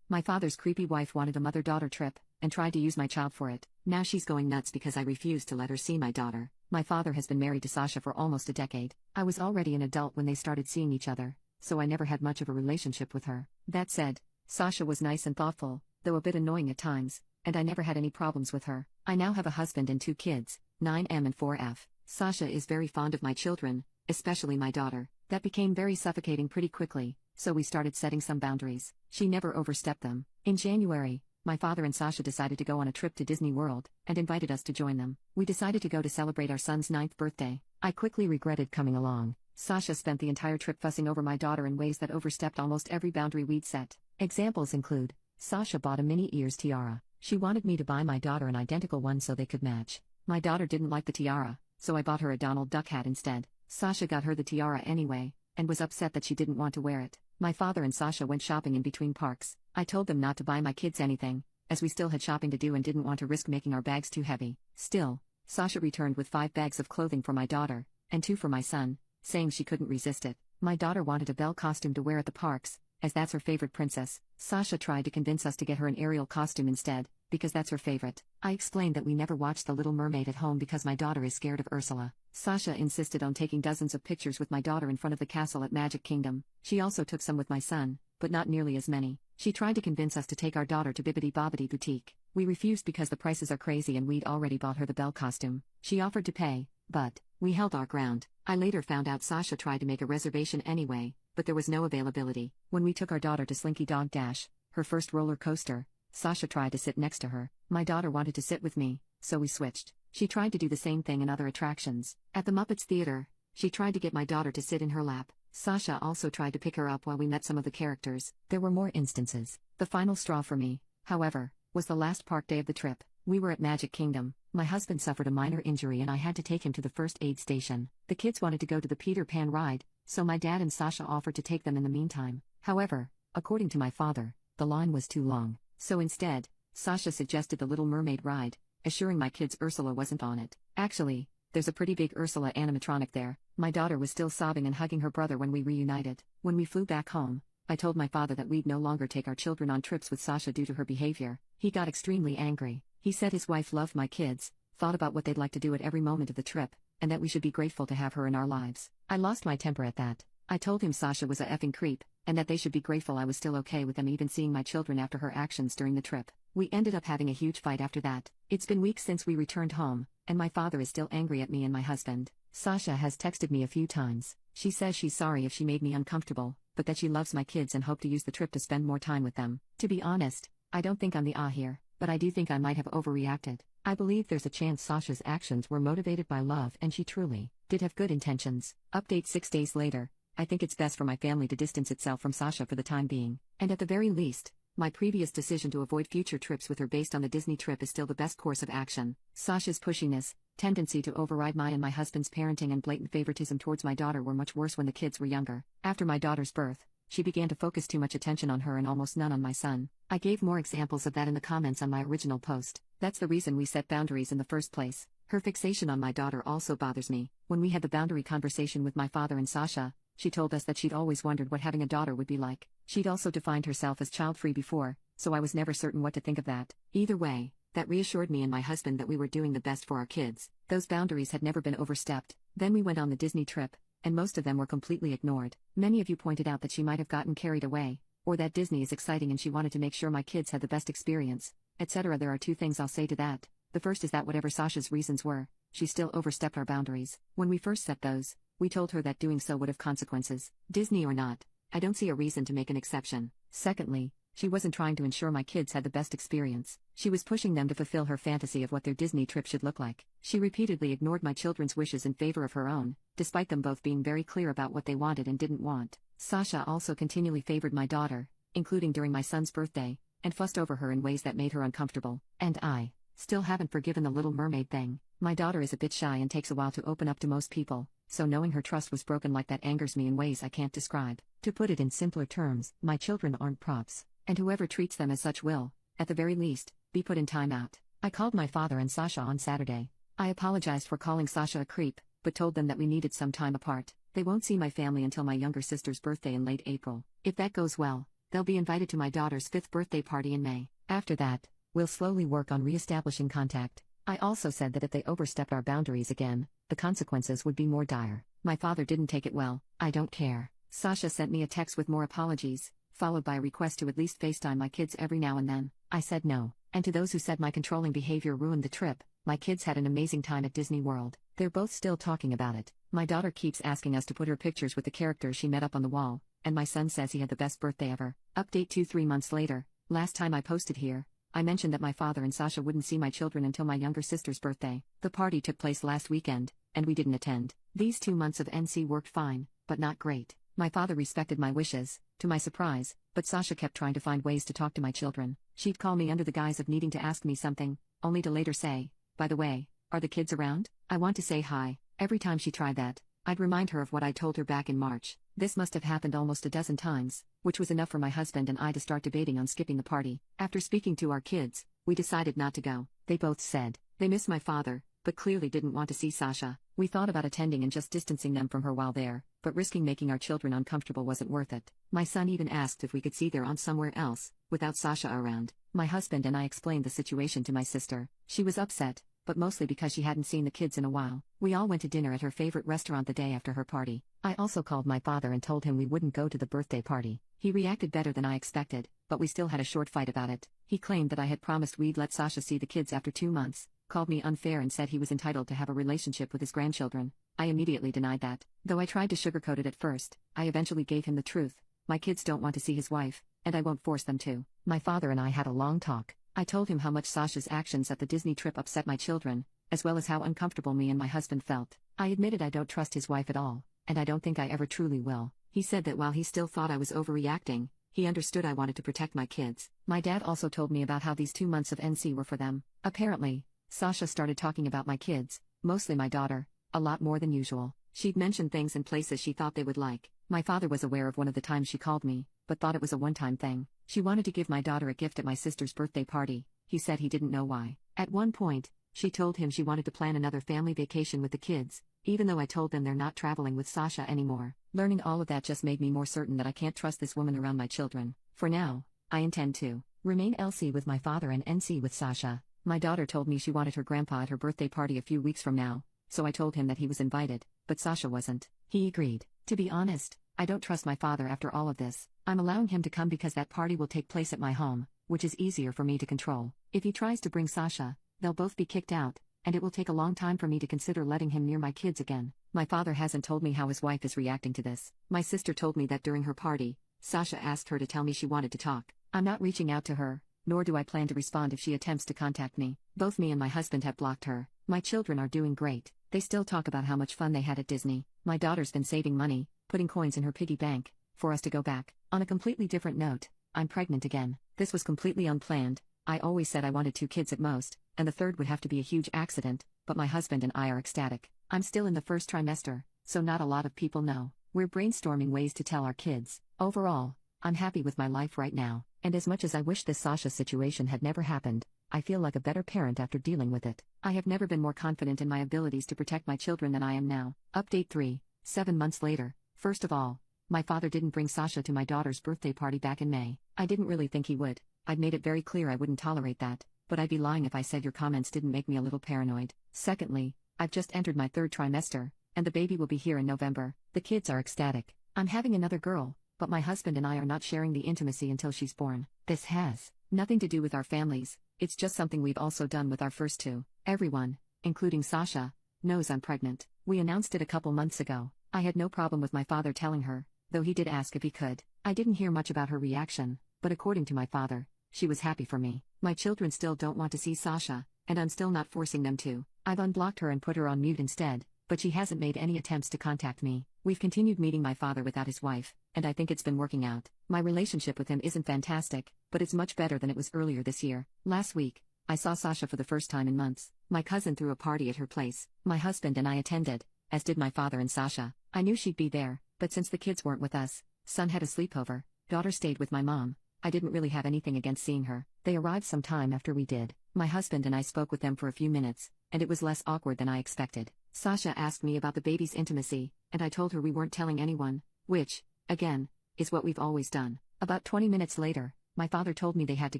My father's creepy wife wanted a mother-daughter trip, and tried to use my child for it. Now she's going nuts because I refused to let her see my daughter. My father has been married to Sasha for almost a decade. I was already an adult when they started seeing each other, so I never had much of a relationship with her. That said, Sasha was nice and thoughtful, though a bit annoying at times, and I never had any problems with her. I now have a husband and 2 kids, 9M and 4F. Sasha is very fond of my children, especially my daughter. That became very suffocating pretty quickly, so we started setting some boundaries. She never overstepped them. In January, my father and Sasha decided to go on a trip to Disney World, and invited us to join them. We decided to go to celebrate our son's 9th birthday. I quickly regretted coming along. Sasha spent the entire trip fussing over my daughter in ways that overstepped almost every boundary we'd set. Examples include, Sasha bought a mini ears tiara. She wanted me to buy my daughter an identical one so they could match. My daughter didn't like the tiara, so I bought her a Donald Duck hat instead. Sasha got her the tiara anyway, and was upset that she didn't want to wear it. My father and Sasha went shopping in between parks. I told them not to buy my kids anything, as we still had shopping to do and didn't want to risk making our bags too heavy. Still, Sasha returned with 5 bags of clothing for my daughter, and 2 for my son, saying she couldn't resist it. My daughter wanted a Belle costume to wear at the parks, as that's her favorite princess. Sasha tried to convince us to get her an Ariel costume instead, because that's her favorite. I explained that we never watched The Little Mermaid at home because my daughter is scared of Ursula. Sasha insisted on taking dozens of pictures with my daughter in front of the castle at Magic Kingdom. She also took some with my son, but not nearly as many. She tried to convince us to take our daughter to Bibbidi Bobbidi Boutique. We refused because the prices are crazy and we'd already bought her the Belle costume. She offered to pay, but we held our ground. I later found out Sasha tried to make a reservation anyway, but there was no availability. When we took our daughter to Slinky Dog Dash, her first roller coaster, Sasha tried to sit next to her. My daughter wanted to sit with me, so we switched. She tried to do the same thing in other attractions. At the Muppets Theater, she tried to get my daughter to sit in her lap. Sasha also tried to pick her up while we met some of the characters. There were more instances. The final straw for me, however, was the last park day of the trip. We were at Magic Kingdom. My husband suffered a minor injury and I had to take him to the first aid station. The kids wanted to go to the Peter Pan ride, so my dad and Sasha offered to take them in the meantime. However, according to my father, the line was too long. So instead, Sasha suggested the Little Mermaid ride, assuring my kids Ursula wasn't on it. Actually, there's a pretty big Ursula animatronic there. My daughter was still sobbing and hugging her brother when we reunited. When we flew back home, I told my father that we'd no longer take our children on trips with Sasha due to her behavior. He got extremely angry. He said his wife loved my kids, thought about what they'd like to do at every moment of the trip, and that we should be grateful to have her in our lives. I lost my temper at that. I told him Sasha was a effing creep, and that they should be grateful I was still okay with them even seeing my children after her actions during the trip. We ended up having a huge fight after that. It's been weeks since we returned home, and my father is still angry at me and my husband. Sasha has texted me a few times. She says she's sorry if she made me uncomfortable, but that she loves my kids and hoped to use the trip to spend more time with them. To be honest, I don't think I'm the here, but I do think I might have overreacted. I believe there's a chance Sasha's actions were motivated by love and she truly did have good intentions. Update 6 days later. I think it's best for my family to distance itself from Sasha for the time being, and at the very least, my previous decision to avoid future trips with her based on the Disney trip is still the best course of action. Sasha's pushiness, tendency to override my and my husband's parenting and blatant favoritism towards my daughter were much worse when the kids were younger. After my daughter's birth, she began to focus too much attention on her and almost none on my son. I gave more examples of that in the comments on my original post. That's the reason we set boundaries in the first place. Her fixation on my daughter also bothers me. When we had the boundary conversation with my father and Sasha, she told us that she'd always wondered what having a daughter would be like. She'd also defined herself as child-free before, so I was never certain what to think of that. Either way, that reassured me and my husband that we were doing the best for our kids. Those boundaries had never been overstepped. Then we went on the Disney trip, and most of them were completely ignored. Many of you pointed out that she might have gotten carried away, or that Disney is exciting and she wanted to make sure my kids had the best experience, etc. There are 2 things I'll say to that. The first is that whatever Sasha's reasons were, she still overstepped our boundaries. When we first set those, we told her that doing so would have consequences. Disney or not, I don't see a reason to make an exception. Secondly, she wasn't trying to ensure my kids had the best experience. She was pushing them to fulfill her fantasy of what their Disney trip should look like. She repeatedly ignored my children's wishes in favor of her own, despite them both being very clear about what they wanted and didn't want. Sasha also continually favored my daughter, including during my son's birthday, and fussed over her in ways that made her uncomfortable. And I still haven't forgiven the Little Mermaid thing. My daughter is a bit shy and takes a while to open up to most people, so knowing her trust was broken like that angers me in ways I can't describe. To put it in simpler terms, my children aren't props, and whoever treats them as such will, at the very least, be put in timeout. I called my father and Sasha on Saturday. I apologized for calling Sasha a creep, but told them that we needed some time apart. They won't see my family until my younger sister's birthday in late April. If that goes well, They'll be invited to my daughter's 5th birthday party in May. After that, we'll slowly work on re-establishing contact. I also said that if they overstepped our boundaries again, the consequences would be more dire. My father didn't take it well. I don't care. Sasha sent me a text with more apologies, followed by a request to at least FaceTime my kids every now and then. I said no. And to those who said my controlling behavior ruined the trip, my kids had an amazing time at Disney World. They're both still talking about it. My daughter keeps asking us to put her pictures with the characters she met up on the wall, and my son says he had the best birthday ever. Update 2-3 months later. Last time I posted here, I mentioned that my father and Sasha wouldn't see my children until my younger sister's birthday. The party took place last weekend, and we didn't attend. These 2 months of NC worked fine, but not great. My father respected my wishes, to my surprise, but Sasha kept trying to find ways to talk to my children. She'd call me under the guise of needing to ask me something, only to later say, "By the way, are the kids around? I want to say hi." Every time she tried that, I'd remind her of what I told her back in March. This must have happened almost a dozen times, which was enough for my husband and I to start debating on skipping the party. After speaking to our kids, we decided not to go. They both said they miss my father, but clearly didn't want to see Sasha. We thought about attending and just distancing them from her while there, but risking making our children uncomfortable wasn't worth it. My son even asked if we could see their aunt somewhere else, without Sasha around. My husband and I explained the situation to my sister. She was upset, but mostly because she hadn't seen the kids in a while. We all went to dinner at her favorite restaurant the day after her party. I also called my father and told him we wouldn't go to the birthday party. He reacted better than I expected, but we still had a short fight about it. He claimed that I had promised we'd let Sasha see the kids after 2 months, called me unfair and said he was entitled to have a relationship with his grandchildren. I immediately denied that. Though I tried to sugarcoat it at first, I eventually gave him the truth. My kids don't want to see his wife, and I won't force them to. My father and I had a long talk. I told him how much Sasha's actions at the Disney trip upset my children, as well as how uncomfortable me and my husband felt. I admitted I don't trust his wife at all, and I don't think I ever truly will. He said that while he still thought I was overreacting, he understood I wanted to protect my kids. My dad also told me about how these 2 months of NC were for them. Apparently, Sasha started talking about my kids, mostly my daughter, a lot more than usual. She'd mention things and places she thought they would like. My father was aware of one of the times she called me, but thought it was a one-time thing. She wanted to give my daughter a gift at my sister's birthday party. He said he didn't know why. At one point, she told him she wanted to plan another family vacation with the kids, even though I told them they're not traveling with Sasha anymore. Learning all of that just made me more certain that I can't trust this woman around my children. For now, I intend to remain LC with my father and NC with Sasha. My daughter told me she wanted her grandpa at her birthday party a few weeks from now, so I told him that he was invited, but Sasha wasn't. He agreed. To be honest, I don't trust my father after all of this. I'm allowing him to come because that party will take place at my home, which is easier for me to control. If he tries to bring Sasha, they'll both be kicked out, and it will take a long time for me to consider letting him near my kids again. My father hasn't told me how his wife is reacting to this. My sister told me that during her party, Sasha asked her to tell me she wanted to talk. I'm not reaching out to her, nor do I plan to respond if she attempts to contact me. Both me and my husband have blocked her. My children are doing great. They still talk about how much fun they had at Disney. My daughter's been saving money, putting coins in her piggy bank, for us to go back. On a completely different note, I'm pregnant again. This was completely unplanned. I always said I wanted 2 kids at most, and the third would have to be a huge accident, but my husband and I are ecstatic. I'm still in the first trimester, so not a lot of people know. We're brainstorming ways to tell our kids. Overall, I'm happy with my life right now, and as much as I wish this Sasha situation had never happened, I feel like a better parent after dealing with it. I have never been more confident in my abilities to protect my children than I am now. Update 3, 7 months later. First of all, my father didn't bring Sasha to my daughter's birthday party back in May. I didn't really think he would. I'd made it very clear I wouldn't tolerate that, but I'd be lying if I said your comments didn't make me a little paranoid. Secondly, I've just entered my 3rd trimester, and the baby will be here in November. The kids are ecstatic. I'm having another girl, but my husband and I are not sharing the intimacy until she's born. This has nothing to do with our families, it's just something we've also done with our first 2. Everyone, including Sasha, knows I'm pregnant. We announced it a couple months ago. I had no problem with my father telling her, though he did ask if he could. I didn't hear much about her reaction, but according to my father, she was happy for me. My children still don't want to see Sasha, and I'm still not forcing them to. I've unblocked her and put her on mute instead, but she hasn't made any attempts to contact me. We've continued meeting my father without his wife, and I think it's been working out. My relationship with him isn't fantastic, but it's much better than it was earlier this year. Last week, I saw Sasha for the first time in months. My cousin threw a party at her place. My husband and I attended, as did my father and Sasha. I knew she'd be there, but since the kids weren't with us, son had a sleepover, daughter stayed with my mom. I didn't really have anything against seeing her. They arrived some time after we did. My husband and I spoke with them for a few minutes, and it was less awkward than I expected. Sasha asked me about the baby's intimacy, and I told her we weren't telling anyone, which, again, is what we've always done. About 20 minutes later, my father told me they had to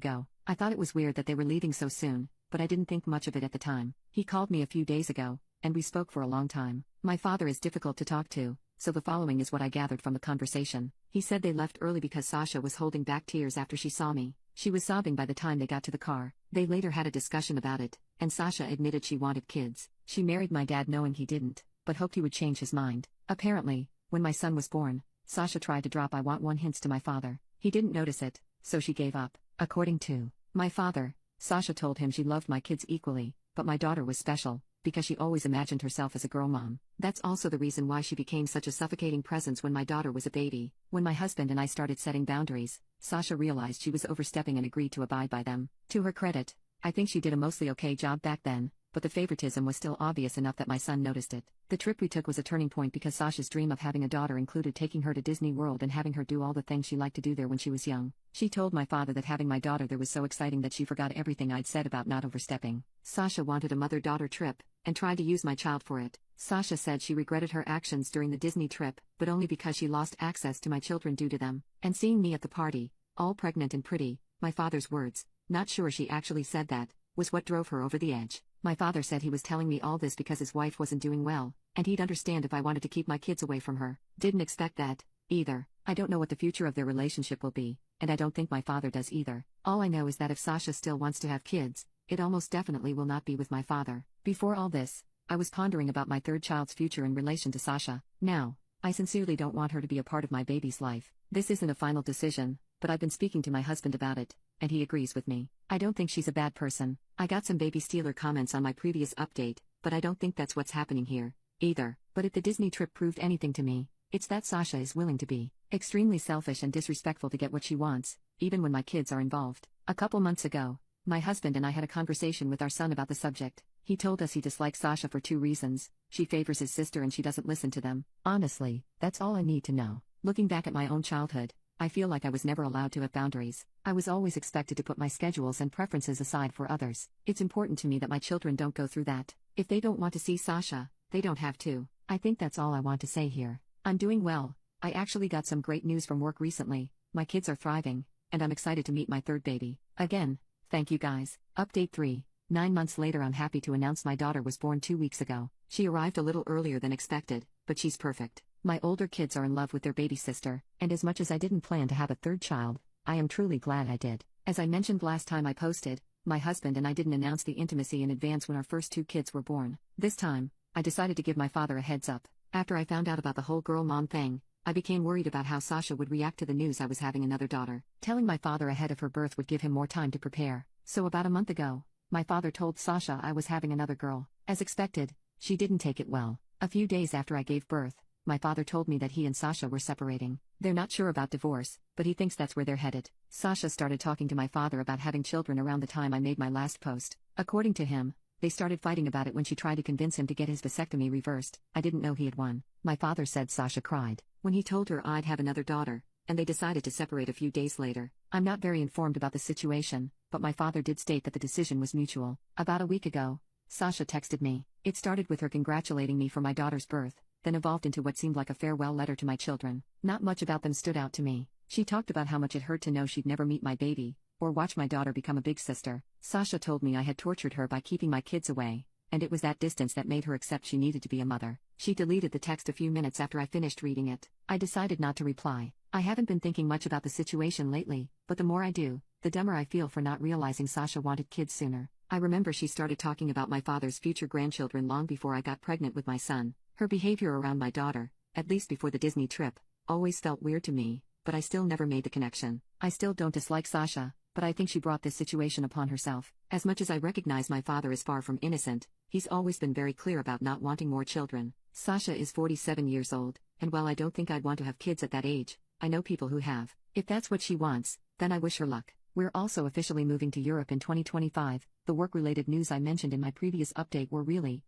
go. I thought it was weird that they were leaving so soon, but I didn't think much of it at the time. He called me a few days ago, and we spoke for a long time. My father is difficult to talk to, so the following is what I gathered from the conversation. He said they left early because Sasha was holding back tears after she saw me. She was sobbing by the time they got to the car. They later had a discussion about it, and Sasha admitted she wanted kids. She married my dad knowing he didn't, but hoped he would change his mind. Apparently, when my son was born, Sasha tried to drop "I want one" hints to my father. He didn't notice it, so she gave up. According to my father, Sasha told him she loved my kids equally, but my daughter was special, because she always imagined herself as a girl mom. That's also the reason why she became such a suffocating presence when my daughter was a baby. When my husband and I started setting boundaries, Sasha realized she was overstepping and agreed to abide by them. To her credit, I think she did a mostly okay job back then, but the favoritism was still obvious enough that my son noticed it. The trip we took was a turning point because Sasha's dream of having a daughter included taking her to Disney World and having her do all the things she liked to do there when she was young. She told my father that having my daughter there was so exciting that she forgot everything I'd said about not overstepping. Sasha wanted a mother-daughter trip, and tried to use my child for it. Sasha said she regretted her actions during the Disney trip, but only because she lost access to my children due to them. And seeing me at the party, all pregnant and pretty, my father's words, not sure she actually said that, was what drove her over the edge. My father said he was telling me all this because his wife wasn't doing well, and he'd understand if I wanted to keep my kids away from her. Didn't expect that, either. I don't know what the future of their relationship will be, and I don't think my father does either. All I know is that if Sasha still wants to have kids, it almost definitely will not be with my father. Before all this, I was pondering about my third child's future in relation to Sasha. Now, I sincerely don't want her to be a part of my baby's life. This isn't a final decision, but I've been speaking to my husband about it, and he agrees with me. I don't think she's a bad person. I got some baby stealer comments on my previous update, but I don't think that's what's happening here, either. But if the Disney trip proved anything to me, it's that Sasha is willing to be extremely selfish and disrespectful to get what she wants, even when my kids are involved. A couple months ago, my husband and I had a conversation with our son about the subject. He told us he dislikes Sasha for 2 reasons: she favors his sister and she doesn't listen to them. Honestly, that's all I need to know. Looking back at my own childhood, I feel like I was never allowed to have boundaries. I was always expected to put my schedules and preferences aside for others. It's important to me that my children don't go through that. If they don't want to see Sasha, they don't have to. I think that's all I want to say here. I'm doing well. I actually got some great news from work recently. My kids are thriving, and I'm excited to meet my third baby. Again, thank you guys. Update 3. 9 months later, I'm happy to announce my daughter was born 2 weeks ago. She arrived a little earlier than expected, but she's perfect. My older kids are in love with their baby sister, and as much as I didn't plan to have a third child, I am truly glad I did. As I mentioned last time I posted, my husband and I didn't announce the intimacy in advance when our first 2 kids were born. This time, I decided to give my father a heads up. After I found out about the whole girl mom thing, I became worried about how Sasha would react to the news I was having another daughter. Telling my father ahead of her birth would give him more time to prepare. So about a month ago, my father told Sasha I was having another girl. As expected, she didn't take it well. A few days after I gave birth, my father told me that he and Sasha were separating. They're not sure about divorce, but he thinks that's where they're headed. Sasha started talking to my father about having children around the time I made my last post. According to him, they started fighting about it when she tried to convince him to get his vasectomy reversed. I didn't know he had won. My father said Sasha cried when he told her I'd have another daughter, and they decided to separate a few days later. I'm not very informed about the situation, but my father did state that the decision was mutual. About a week ago, Sasha texted me. It started with her congratulating me for my daughter's birth, then evolved into what seemed like a farewell letter to my children. Not much about them stood out to me. She talked about how much it hurt to know she'd never meet my baby, or watch my daughter become a big sister. Sasha told me I had tortured her by keeping my kids away, and it was that distance that made her accept she needed to be a mother. She deleted the text a few minutes after I finished reading it. I decided not to reply. I haven't been thinking much about the situation lately, but the more I do, the dumber I feel for not realizing Sasha wanted kids sooner. I remember she started talking about my father's future grandchildren long before I got pregnant with my son. Her behavior around my daughter, at least before the Disney trip, always felt weird to me, but I still never made the connection. I still don't dislike Sasha, but I think she brought this situation upon herself. As much as I recognize my father is far from innocent, he's always been very clear about not wanting more children. Sasha is 47 years old, and while I don't think I'd want to have kids at that age, I know people who have. If that's what she wants, then I wish her luck. We're also officially moving to Europe in 2025. The work-related news I mentioned in my previous update were really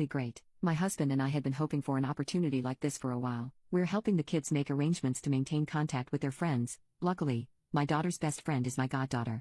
great. My husband and I had been hoping for an opportunity like this for a while. We're helping the kids make arrangements to maintain contact with their friends. Luckily, my daughter's best friend is my goddaughter.